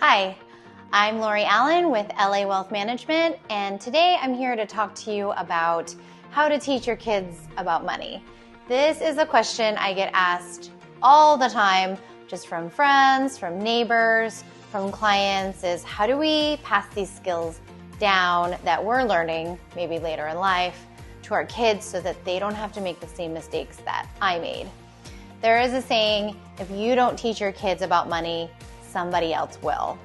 Hi, I'm Lori Allen with LA Wealth Management, and today I'm here to talk to you about how to teach your kids about money. This is a question I get asked all the time, just from friends, from neighbors, from clients, is how do we pass these skills down that we're learning, maybe later in life, to our kids so that they don't have to make the same mistakes that I made. There is a saying, if you don't teach your kids about money, somebody else will.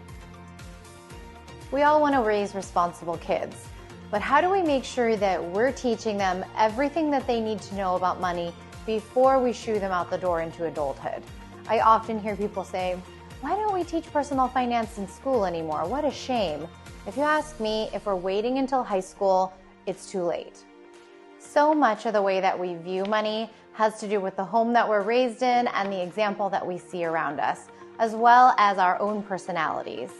We all want to raise responsible kids, but how do we make sure that we're teaching them everything that they need to know about money before we shoo them out the door into adulthood? I often hear people say, why don't we teach personal finance in school anymore? What a shame. If you ask me, if we're waiting until high school, it's too late. So much of the way that we view money has to do with the home that we're raised in and the example that we see around us, as well as our own personalities.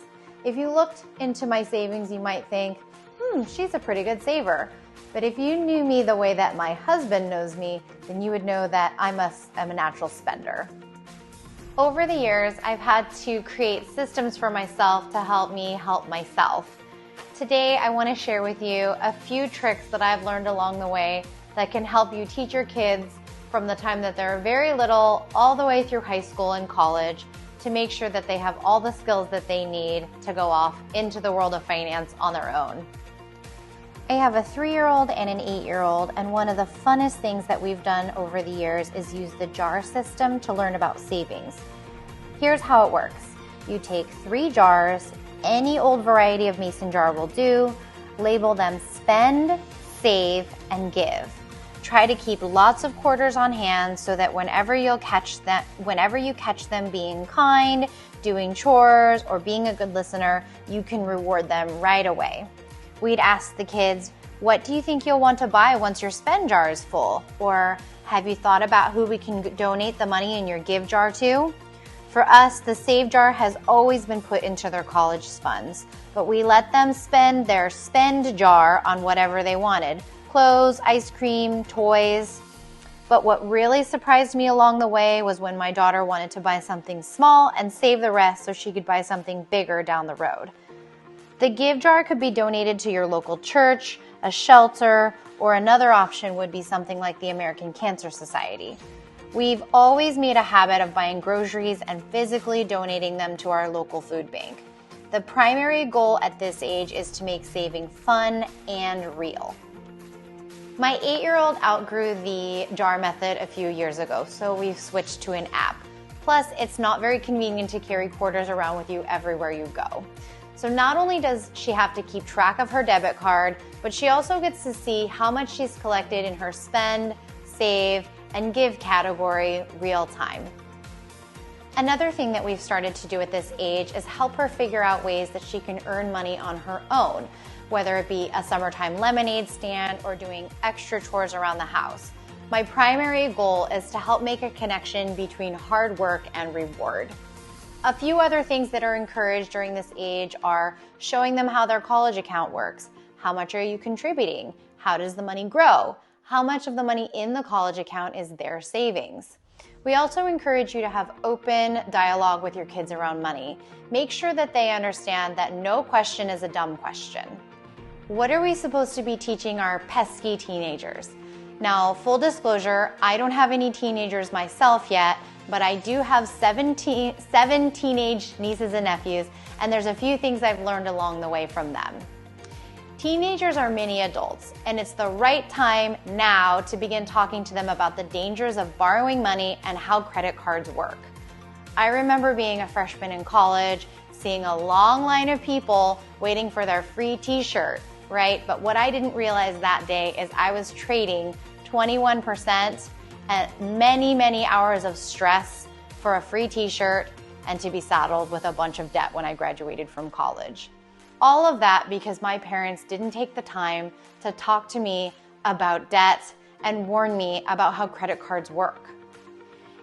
If you looked into my savings, you might think, she's a pretty good saver. But if you knew me the way that my husband knows me, then you would know that I'm a natural spender. Over the years, I've had to create systems for myself to help me help myself. Today, I want to share with you a few tricks that I've learned along the way that can help you teach your kids from the time that they're very little all the way through high school and college to make sure that they have all the skills that they need to go off into the world of finance on their own. I have a 3-year-old and an 8-year-old, and one of the funnest things that we've done over the years is use the jar system to learn about savings. Here's how it works. You take 3 jars, any old variety of mason jar will do, label them spend, save, and give. Try to keep lots of quarters on hand so that whenever you catch them being kind, doing chores, or being a good listener, you can reward them right away. We'd ask the kids, what do you think you'll want to buy once your spend jar is full? Or have you thought about who we can donate the money in your give jar to? For us, the save jar has always been put into their college funds, but we let them spend their spend jar on whatever they wanted. Clothes, ice cream, toys. But what really surprised me along the way was when my daughter wanted to buy something small and save the rest so she could buy something bigger down the road. The give jar could be donated to your local church, a shelter, or another option would be something like the American Cancer Society. We've always made a habit of buying groceries and physically donating them to our local food bank. The primary goal at this age is to make saving fun and real. My 8-year-old outgrew the jar method a few years ago, so we've switched to an app. Plus, it's not very convenient to carry quarters around with you everywhere you go. So not only does she have to keep track of her debit card, but she also gets to see how much she's collected in her spend, save, and give category real time. Another thing that we've started to do at this age is help her figure out ways that she can earn money on her own, whether it be a summertime lemonade stand or doing extra chores around the house. My primary goal is to help make a connection between hard work and reward. A few other things that are encouraged during this age are showing them how their college account works. How much are you contributing? How does the money grow? How much of the money in the college account is their savings? We also encourage you to have open dialogue with your kids around money. Make sure that they understand that no question is a dumb question. What are we supposed to be teaching our pesky teenagers? Now, full disclosure, I don't have any teenagers myself yet, but I do have 7 teenage nieces and nephews, and there's a few things I've learned along the way from them. Teenagers are mini adults, and it's the right time now to begin talking to them about the dangers of borrowing money and how credit cards work. I remember being a freshman in college, seeing a long line of people waiting for their free t-shirt, right? But what I didn't realize that day is I was trading 21% and many hours of stress for a free t-shirt and to be saddled with a bunch of debt when I graduated from college. All of that because my parents didn't take the time to talk to me about debt and warn me about how credit cards work.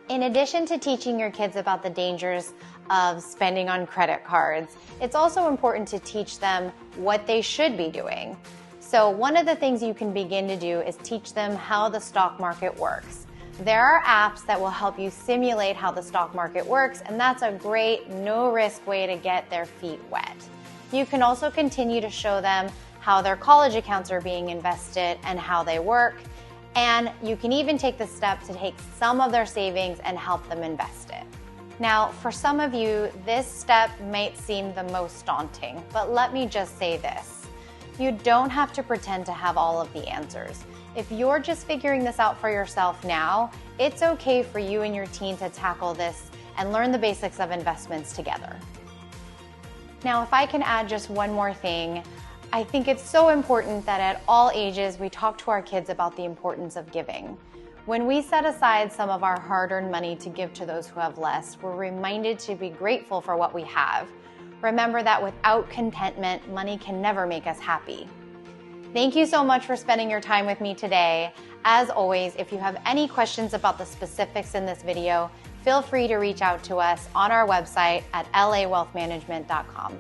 In addition to teaching your kids about the dangers of spending on credit cards, it's also important to teach them what they should be doing. So one of the things you can begin to do is teach them how the stock market works. There are apps that will help you simulate how the stock market works, and that's a great, no-risk way to get their feet wet. You can also continue to show them how their college accounts are being invested and how they work, and you can even take the step to take some of their savings and help them invest it. Now, for some of you, this step might seem the most daunting, but let me just say this. You don't have to pretend to have all of the answers. If you're just figuring this out for yourself now, it's okay for you and your teen to tackle this and learn the basics of investments together. Now, if I can add just one more thing, I think it's so important that at all ages we talk to our kids about the importance of giving. When we set aside some of our hard-earned money to give to those who have less, we're reminded to be grateful for what we have. Remember that without contentment, money can never make us happy. Thank you so much for spending your time with me today. As always, if you have any questions about the specifics in this video, feel free to reach out to us on our website at lawealthmanagement.com.